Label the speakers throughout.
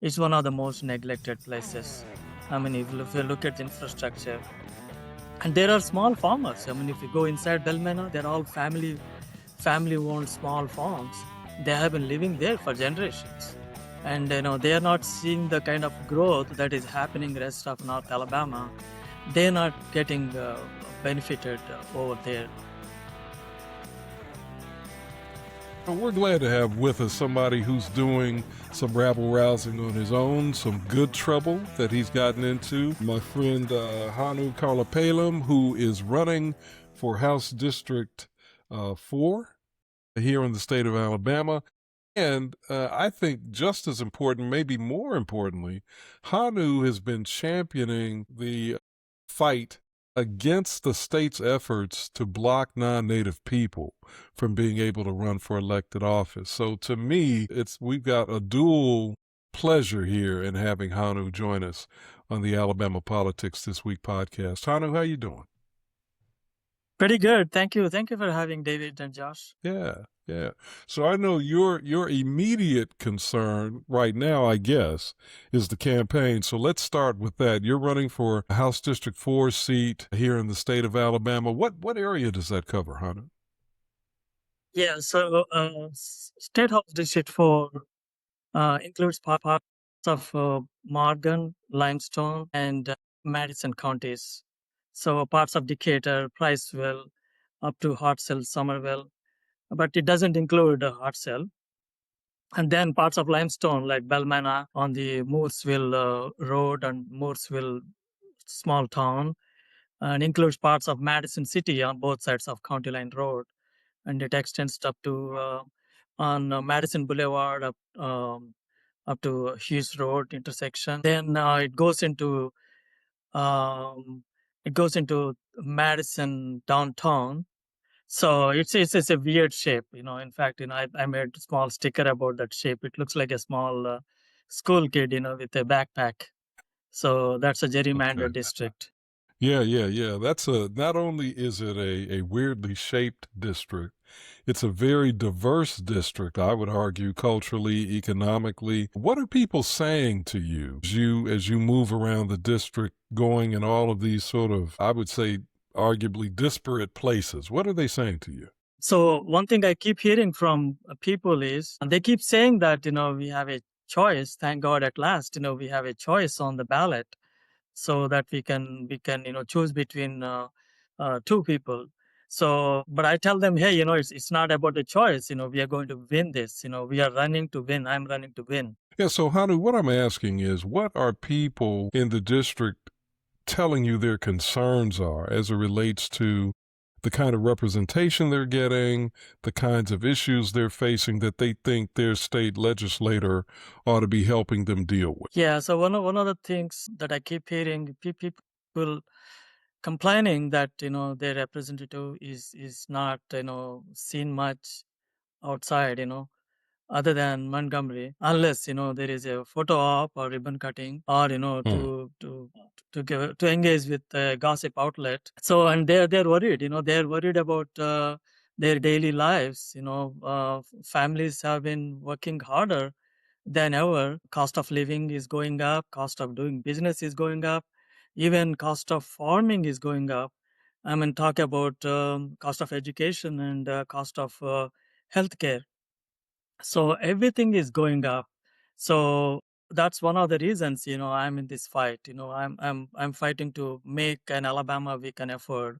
Speaker 1: It's one of the most neglected places. I mean, if you look at the infrastructure, and there are small farmers. I mean, if you go inside Belmena, they're all family-owned small farms. They have been living there for generations, and they are not seeing the kind of growth that is happening rest of North Alabama. They're not getting benefited over there.
Speaker 2: Well, we're glad to have with us somebody who's doing some rabble rousing on his own, some good trouble that he's gotten into. My friend Hanu Karlapalem, who is running for House District 4 here in the state of Alabama. And I think just as important, maybe more importantly, Hanu has been championing the fight against the state's efforts to block non-native people from being able to run for elected office. So to me, we've got a dual pleasure here in having Hanu join us on the Alabama Politics This Week podcast. Hanu, how you doing?
Speaker 1: Pretty good. Thank you. Thank you for having David and Josh.
Speaker 2: Yeah. So I know your immediate concern right now, I guess, is the campaign. So let's start with that. You're running for a House District 4 seat here in the state of Alabama. What area does that cover, Hanu?
Speaker 1: Yeah. So State House District 4 includes parts of Morgan, Limestone, and Madison counties. So parts of Decatur, Priceville, up to Hartselle, Somerville, but it doesn't include Hartselle. And then parts of Limestone, like Belmana on the Mooresville Road and Mooresville small town, and includes parts of Madison City on both sides of County Line Road. And it extends up to on Madison Boulevard up to Hughes Road intersection. Then um, it goes into Madison downtown. So it's a weird shape, In fact, I made a small sticker about that shape. It looks like a small school kid, with a backpack. So that's a gerrymandered
Speaker 2: Okay.
Speaker 1: district.
Speaker 2: Yeah. Not only is it a weirdly shaped district, it's a very diverse district, I would argue, culturally, economically. What are people saying to you as you move around the district, going in all of these sort of, I would say, arguably disparate places? What are they saying to you?
Speaker 1: So one thing I keep hearing from people is, and they keep saying that, we have a choice. Thank God at last, we have a choice on the ballot, so that we can choose between two people. So, but I tell them, hey, it's not about the choice. We are going to win this. We are running to win. I'm running to win.
Speaker 2: Yeah, so Hanu, what I'm asking is, what are people in the district telling you their concerns are as it relates to the kind of representation they're getting, the kinds of issues they're facing that they think their state legislator ought to be helping them deal with?
Speaker 1: Yeah. So one of the things that I keep hearing people complaining that their representative is not seen much outside, other than Montgomery, unless there is a photo op or ribbon cutting, or
Speaker 2: Hmm.
Speaker 1: to engage with a gossip outlet. So, and they're worried. They're worried about their daily lives. Families have been working harder than ever. Cost of living is going up. Cost of doing business is going up. Even cost of farming is going up. I mean, talk about cost of education and cost of healthcare. So everything is going up. So that's one of the reasons, I'm in this fight. I'm fighting to make an Alabama we can afford,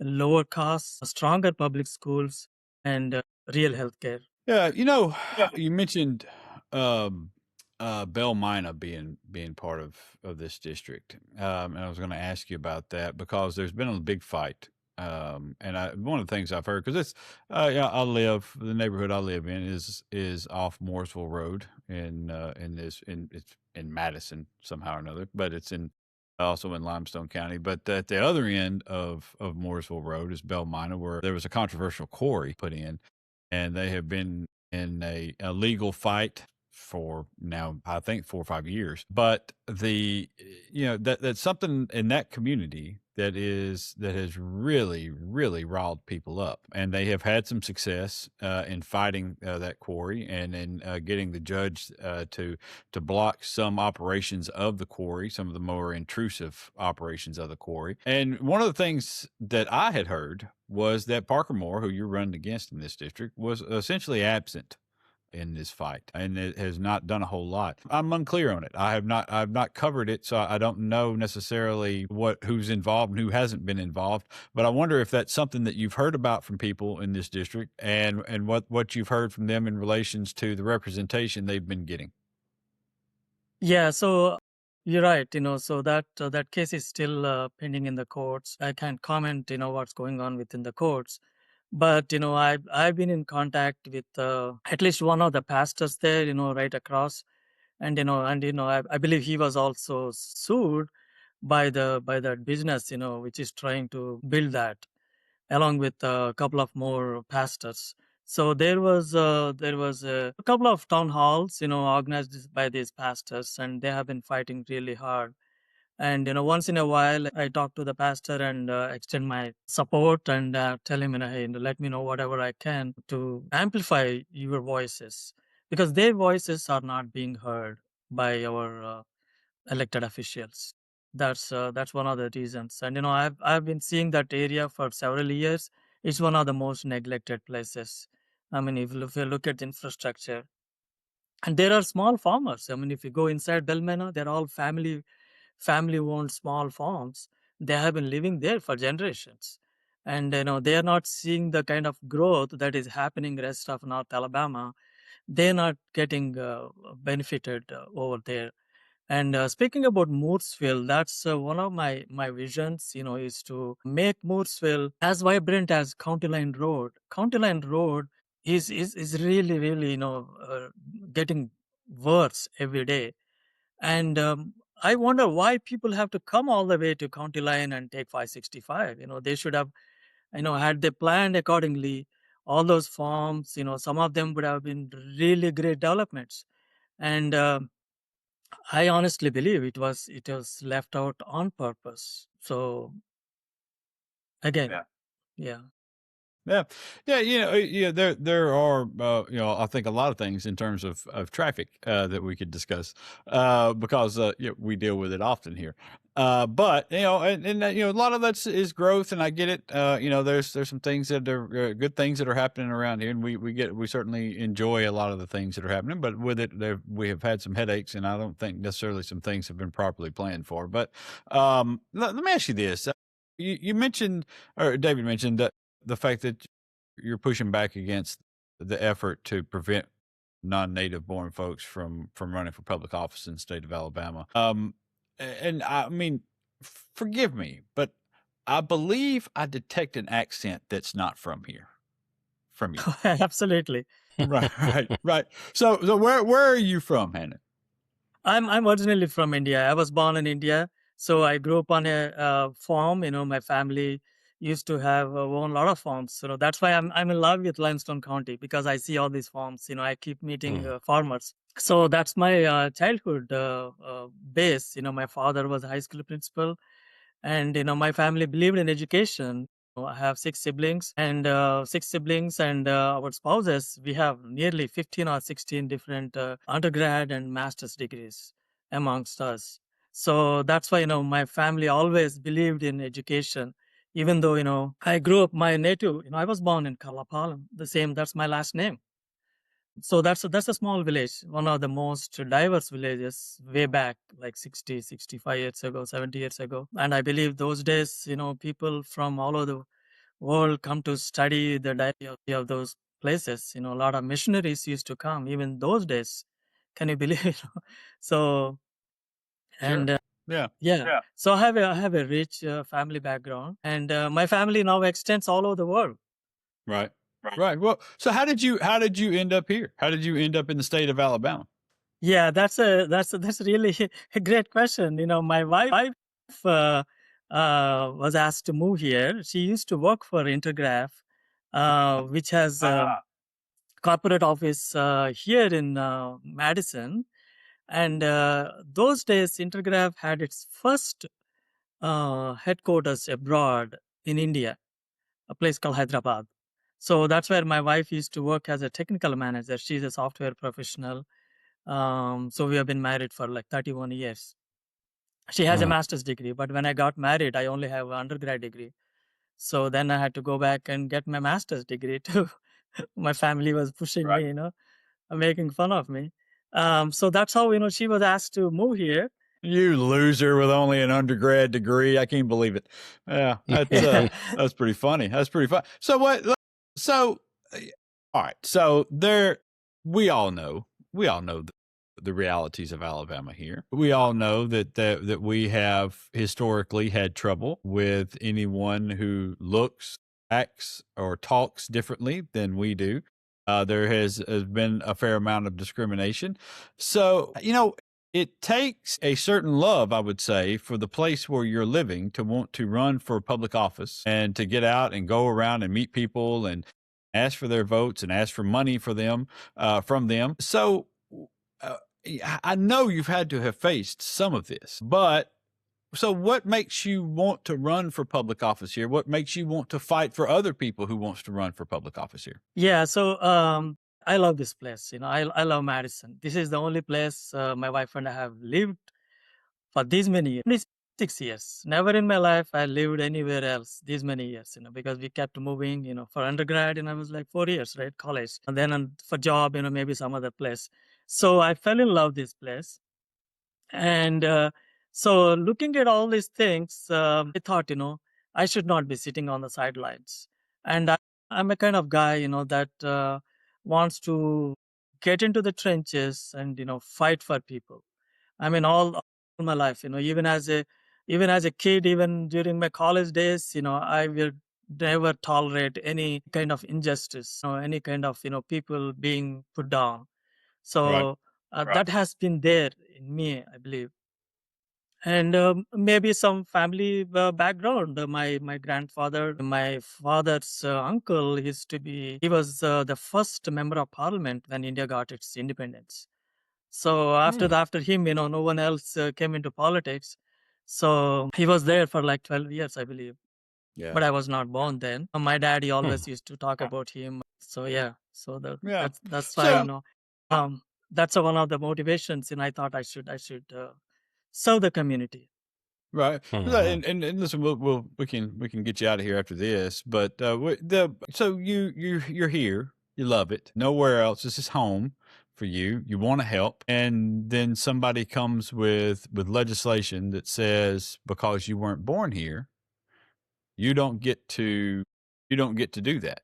Speaker 1: lower costs, stronger public schools, and real healthcare.
Speaker 3: Yeah,
Speaker 1: Yeah.
Speaker 3: you mentioned um, Bell Mina being part of this district, and I was going to ask you about that because there's been a big fight. One of the things I've heard, because it's yeah, the neighborhood I live in is off Mooresville Road it's in Madison somehow or another, but it's also in Limestone County. But at the other end of Mooresville Road is Bell Mina, where there was a controversial quarry put in, and they have been in a legal fight for now, I think 4 or 5 years. But that's something in that community that has really riled people up, and they have had some success in fighting that quarry and in getting the judge to block some operations of the quarry, some of the more intrusive operations of the quarry. And one of the things that I had heard was that Parker Moore, who you're running against in this district, was essentially absent in this fight, and it has not done a whole lot. I'm unclear on it. I've not covered it, so I don't know necessarily who's involved and who hasn't been involved. But I wonder if that's something that you've heard about from people in this district, and what you've heard from them in relations to the representation they've been getting.
Speaker 1: Yeah, so you're right. So that case is still pending in the courts. I can't comment, what's going on within the courts. But I've been in contact with at least one of the pastors there, right across, and I believe he was also sued by that business, which is trying to build that, along with a couple of more pastors. So there was a couple of town halls, organized by these pastors, and they have been fighting really hard. And once in a while, I talk to the pastor and extend my support and tell him, hey, let me know whatever I can to amplify your voices, because their voices are not being heard by our elected officials. That's one of the reasons. And I've been seeing that area for several years. It's one of the most neglected places. I mean, if you look at the infrastructure, and there are small farmers. I mean, if you go inside Belmena, they're all family-owned small farms. They have been living there for generations, and they are not seeing the kind of growth that is happening rest of North Alabama. They're not getting benefited over there. And speaking about Mooresville, that's one of my visions. Is to make Mooresville as vibrant as County Line Road. County Line Road is really getting worse every day. And I wonder why people have to come all the way to County Line and take 565. They should have, had they planned accordingly, all those farms, some of them would have been really great developments. And I honestly believe it was left out on purpose. So again,
Speaker 3: Yeah.
Speaker 1: yeah.
Speaker 3: Yeah, yeah, there are, I think a lot of things in terms of traffic that we could discuss because we deal with it often here. But a lot of that is growth, and I get it. There's some things that are good things that are happening around here, and we certainly enjoy a lot of the things that are happening. But with it, we have had some headaches, and I don't think necessarily some things have been properly planned for. But let me ask you this: you mentioned, or David mentioned that the fact that you're pushing back against the effort to prevent non-native born folks from running for public office in the state of Alabama. And I mean, forgive me, but I believe I detect an accent that's not from here, from you.
Speaker 1: Absolutely.
Speaker 3: Right. So where are you from, Hannah?
Speaker 1: I'm originally from India. I was born in India, so I grew up on a farm. My family used to have own a lot of farms. That's why I'm in love with Limestone County, because I see all these farms. I keep meeting farmers. So that's my childhood base. My father was a high school principal, and my family believed in education. I have six siblings, and our spouses. We have nearly 15 or 16 different undergrad and master's degrees amongst us. So that's why my family always believed in education. Even though I grew up my native. I was born in Karlapalem. The same. That's my last name. So that's a small village, one of the most diverse villages way back, like 60, 65 years ago, 70 years ago. And I believe those days, people from all over the world come to study the diversity of those places. A lot of missionaries used to come even those days. Can you believe it? So, and
Speaker 3: Sure. Yeah.
Speaker 1: yeah. So I have a rich family background, and my family now extends all over the world.
Speaker 3: Right. Right. Well, so how did you end up here? How did you end up in the state of Alabama?
Speaker 1: Yeah, that's really a great question. My wife uh, was asked to move here. She used to work for Intergraph, which has a corporate office here in Madison. And those days, Intergraph had its first headquarters abroad in India, a place called Hyderabad. So that's where my wife used to work as a technical manager. She's a software professional. So we have been married for like 31 years. She has a master's degree, but when I got married, I only have an undergrad degree. So then I had to go back and get my master's degree too. My family was pushing me, making fun of me. So that's how, she was asked to move here.
Speaker 3: You loser with only an undergrad degree. I can't believe it. Yeah, that's pretty funny. That's pretty fun. So what? So, all right. So we all know the realities of Alabama here. We all know that we have historically had trouble with anyone who looks, acts, or talks differently than we do. There has been a fair amount of discrimination. So, it takes a certain love, I would say, for the place where you're living to want to run for public office and to get out and go around and meet people and ask for their votes and ask for money for them, from them. So I know you've had to have faced some of this, but so what makes you want to run for public office here? What makes you want to fight for other people who wants to run for public office here?
Speaker 1: Yeah, so I love this place. I love Madison. This is the only place my wife and I have lived for these many years. 26 years. Never in my life I lived anywhere else these many years, because we kept moving, for undergrad, I was like 4 years, right? College. And then for job, maybe some other place. So I fell in love this place. And so looking at all these things, I thought, I should not be sitting on the sidelines. And I'm a kind of guy, that wants to get into the trenches and, fight for people. I mean, all my life, even as a kid, even during my college days, I will never tolerate any kind of injustice, any kind of, people being put down. So that has been there in me, I believe. And maybe some family background. My grandfather, my father's uncle, he was the first member of parliament when India got its independence. So after him, no one else came into politics. So he was there for like 12 years, I believe.
Speaker 3: Yeah.
Speaker 1: But I was not born then. My daddy always used to talk about him. So yeah, so
Speaker 3: Yeah.
Speaker 1: that's why that's one of the motivations, and I thought I should serve the community.
Speaker 3: Right. And listen, we can get you out of here after this, but so you're here, you love it. Nowhere else. This is home for you. You want to help, and then somebody comes with legislation that says because you weren't born here, you don't get to do that.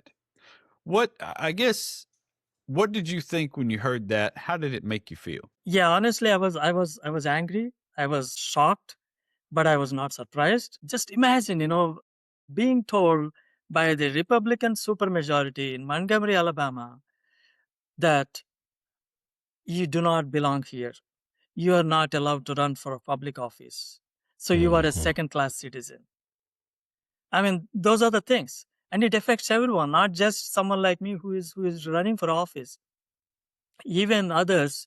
Speaker 3: I guess what did you think when you heard that? How did it make you feel?
Speaker 1: Yeah, honestly, I was angry. I was shocked, but I was not surprised. Just imagine, being told by the Republican supermajority in Montgomery, Alabama, that you do not belong here. You are not allowed to run for a public office. So you are a second-class citizen. I mean, those are the things. And it affects everyone, not just someone like me who is running for office. Even others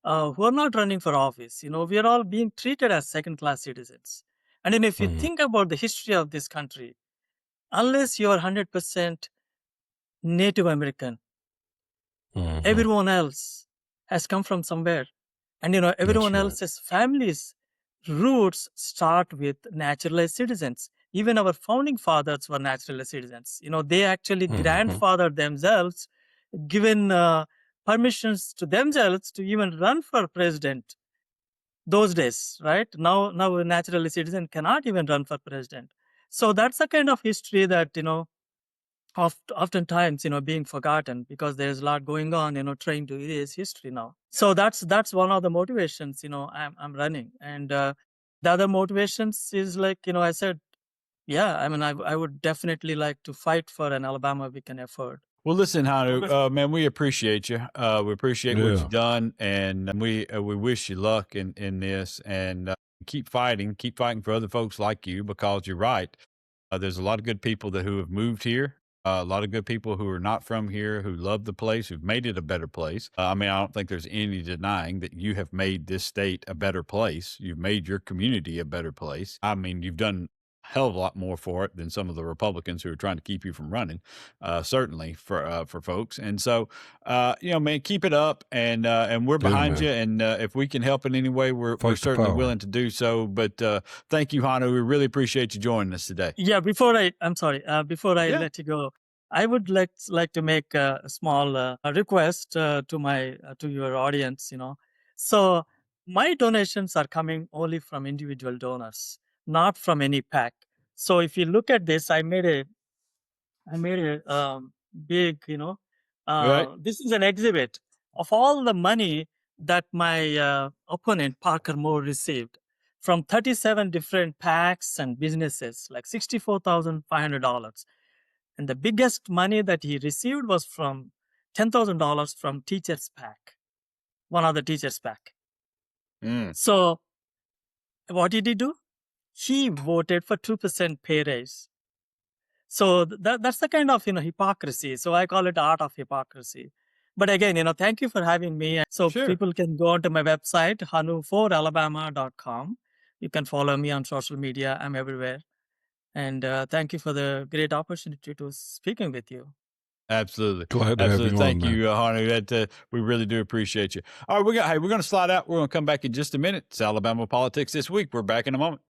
Speaker 1: who are not running for office, we are all being treated as second-class citizens. And then if you think about the history of this country, unless you are 100% Native American, everyone else has come from somewhere. And, everyone else's families' roots start with naturalized citizens. Even our founding fathers were naturalized citizens. They actually grandfathered themselves, given permissions to themselves to even run for president those days, right? Now a naturalized citizen cannot even run for president. So that's a kind of history that, oftentimes, being forgotten because there's a lot going on, trying to erase history now. So that's one of the motivations, I'm running. And the other motivations is like, I said, yeah, I mean, I would definitely like to fight for an Alabama we can afford.
Speaker 3: Well, listen, Hanu, man, we appreciate you. We appreciate what you've done, and we wish you luck in this, and keep fighting for other folks like you, because you're right. There's a lot of good people who have moved here, A lot of good people who are not from here, who love the place, who've made it a better place. I mean, I don't think there's any denying that you have made this state a better place. You've made your community a better place. I mean, you've done a hell of a lot more for it than some of the Republicans who are trying to keep you from running, certainly for folks. And so, man, keep it up, and we're
Speaker 2: Yeah,
Speaker 3: behind you.
Speaker 2: man.
Speaker 3: And if we can help in any way, we're
Speaker 2: Fight the
Speaker 3: certainly
Speaker 2: power.
Speaker 3: willing to do so. But thank you, Hanu. We really appreciate you joining us today.
Speaker 1: Yeah, I'm sorry, before I
Speaker 3: Yeah.
Speaker 1: let you go, I would like to make a small request to your audience. So my donations are coming only from individual donors, not from any PAC. So if you look at this, I made a big,
Speaker 3: Right.
Speaker 1: this is an exhibit of all the money that my opponent, Parker Moore, received from 37 different PACs and businesses, like $64,500. And the biggest money that he received was from $10,000 from Teachers PAC, one of the Teachers PAC.
Speaker 3: Mm.
Speaker 1: So what did he do? He voted for 2% pay raise. So that's the kind of hypocrisy. So I call it art of hypocrisy. But again, thank you for having me. So
Speaker 3: Sure.
Speaker 1: people can go onto my website, hanu4alabama.com. You can follow me on social media. I'm everywhere. And thank you for the great opportunity to speaking with you.
Speaker 3: Absolutely.
Speaker 2: Glad to have
Speaker 3: Absolutely.
Speaker 2: you
Speaker 3: Thank
Speaker 2: on, man.
Speaker 3: you, Hanu. We really do appreciate you. All right, we're going to slide out. We're going to come back in just a minute. It's Alabama Politics This Week. We're back in a moment.